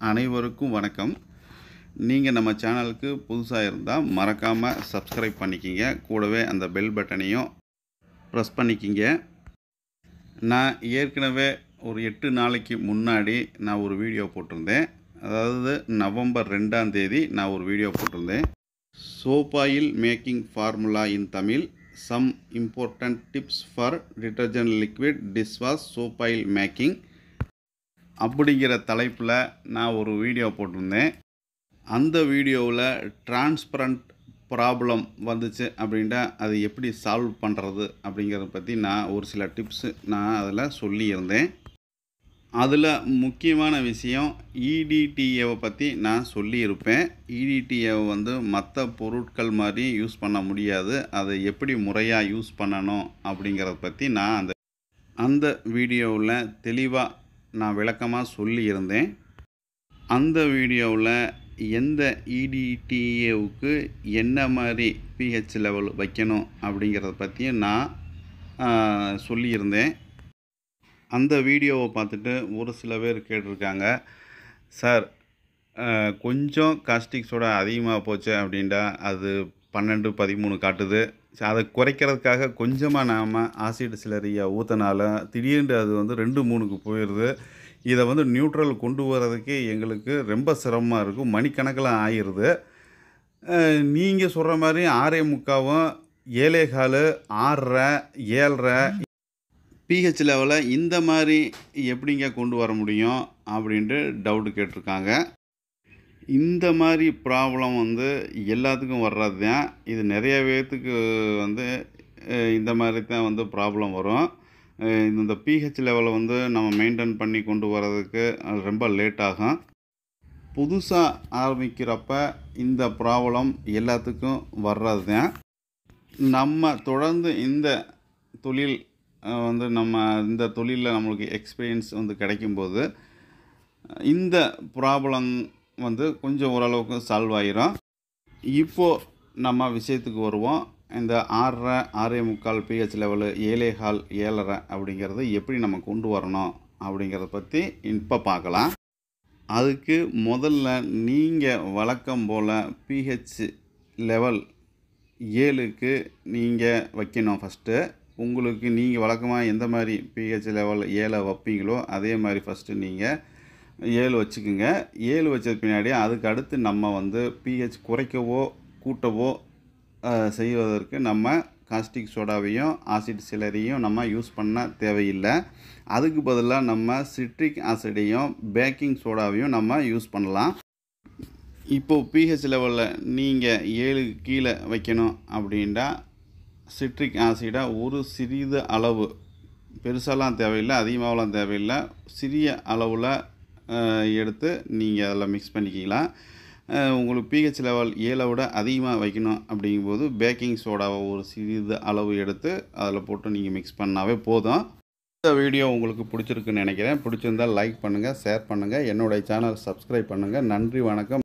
அனைவருக்கும் வணக்கம். நீங்கள் நம்ம சேனலுக்கு புதுசாக இருந்தால் மறக்காமல் சப்ஸ்கிரைப் பண்ணிக்கிங்க. கூடவே அந்த பெல் பட்டனையும் ப்ரெஸ் பண்ணிக்கிங்க. நான் ஏற்கனவே ஒரு 8 நாளைக்கு முன்னாடி நான் ஒரு வீடியோ போட்டிருந்தேன். அதாவது நவம்பர் 2ஆம் தேதி நான் ஒரு வீடியோ போட்டிருந்தேன். Soap oil making formula in Tamil, some important tips for detergent liquid dishwash soap oil making அப்படிங்கிற தலைப்பில் நான் ஒரு வீடியோ போட்டிருந்தேன். அந்த வீடியோவில் டிரான்ஸ்பரண்ட் ப்ராப்ளம் வந்துச்சு அப்படின்ட்டா அது எப்படி சால்வ் பண்ணுறது அப்படிங்கிறத பற்றி நான் ஒரு சில டிப்ஸு நான் அதில் சொல்லியிருந்தேன். அதில் முக்கியமான விஷயம் EDTAவை பற்றி நான் சொல்லியிருப்பேன். EDTAவை மற்ற பொருட்கள் மாதிரி யூஸ் பண்ண முடியாது. அதை எப்படி முறையாக யூஸ் பண்ணணும் அப்படிங்கிறத பற்றி நான் அந்த வீடியோவில் தெளிவாக நான் விளக்கமாக சொல்லியிருந்தேன். அந்த வீடியோவில் எந்த EDTAவுக்கு என்ன மாதிரி pH லெவல் வைக்கணும் அப்படிங்கிறத பற்றியும் நான் சொல்லியிருந்தேன். அந்த வீடியோவை பார்த்துட்டு ஒரு சில பேர் கேட்டிருக்காங்க, சார் கொஞ்சம் காஸ்டிக் சோடா அதிகமாக போச்சு அப்படின்ட்டா அது 12, 13 காட்டுது. அதை குறைக்கிறதுக்காக கொஞ்சமாக நாம் ஆசிட் சிலரியை ஊற்றினால திடீர்னு அது 2, 3க்கு போயிடுது. இதை நியூட்ரல் கொண்டு வரதுக்கு எங்களுக்கு ரொம்ப சிரமமாக இருக்கும். மணிக்கணக்கில் ஆயிடுது. நீங்கள் சொல்கிற மாதிரி 6.25, 7.25, 6.5, 7.5 pH லெவலை இந்த மாதிரி எப்படிங்க கொண்டு வர முடியும் அப்படின்ட்டு டவுட்டு கேட்டிருக்காங்க. இந்த மாதிரி ப்ராப்ளம் எல்லாத்துக்கும் வர்றது தான். இது நிறைய பேர்த்துக்கு இந்த மாதிரி தான் ப்ராப்ளம் வரும். இந்த pH லெவலை நம்ம மெயின்டைன் பண்ணி கொண்டு வரதுக்கு ரொம்ப லேட் ஆகும். புதுசாக ஆரம்பிக்கிறப்ப இந்த ப்ராப்ளம் எல்லாத்துக்கும் வர்றது தான். நம்ம தொடர்ந்து இந்த தொழில் நம்ம இந்த தொழிலில் நம்மளுக்கு எக்ஸ்பீரியன்ஸ் கிடைக்கும்போது இந்த ப்ராப்ளம் கொஞ்சம் ஓரளவுக்கு சால்வ் ஆகிரும். இப்போது நம்ம விஷயத்துக்கு வருவோம். இந்த 6.5, 6.25 pH லெவலு, 7.25, 7.5 அப்படிங்கிறது எப்படி நம்ம கொண்டு வரணும் அப்படிங்கிறத பற்றி இப்போ பார்க்கலாம். அதுக்கு முதல்ல நீங்கள் வழக்கம் போல் pH லெவல் 7க்கு நீங்கள் வைக்கணும். ஃபஸ்ட்டு உங்களுக்கு நீங்கள் வழக்கமாக எந்த மாதிரி pH லெவல் 7 வைப்பீங்களோ அதே மாதிரி ஃபஸ்ட்டு நீங்கள் 7 வச்சுக்குங்க. 7 வச்சது பின்னாடி அதுக்கு அடுத்து நம்ம pH குறைக்கவோ கூட்டவோ செய்வதற்கு நம்ம காஸ்டிக் சோடாவையும் ஆசிட் சிலரியும் நம்ம யூஸ் பண்ண தேவையில்லை. அதுக்கு பதிலாக நம்ம சிட்ரிக் ஆசிடையும் பேக்கிங் சோடாவையும் நம்ம யூஸ் பண்ணலாம். இப்போது pH லெவலில் நீங்கள் 7க்கு கீழே வைக்கணும் அப்படின்ட்டா சிட்ரிக் ஆசிடை ஒரு சிறிது அளவு, பெருசாலாம் தேவையில்லை, அதிகமாகலாம் தேவையில்லை, சிறிய அளவில் எடுத்து நீங்கள் அதில் மிக்ஸ் பண்ணிக்கலாம். உங்களுக்கு pH லெவல் 7 விட அதிகமாக வைக்கணும் அப்படிங்கும்போது பேக்கிங் சோடாவை ஒரு சிறிது அளவு எடுத்து அதில் போட்டு நீங்கள் மிக்ஸ் பண்ணாவே போதும். இந்த வீடியோ உங்களுக்கு பிடிச்சிருக்குன்னு நினைக்கிறேன். பிடிச்சிருந்தால் லைக் பண்ணுங்கள், ஷேர் பண்ணுங்கள், என்னுடைய சேனல் சப்ஸ்கிரைப் பண்ணுங்கள். நன்றி, வணக்கம்.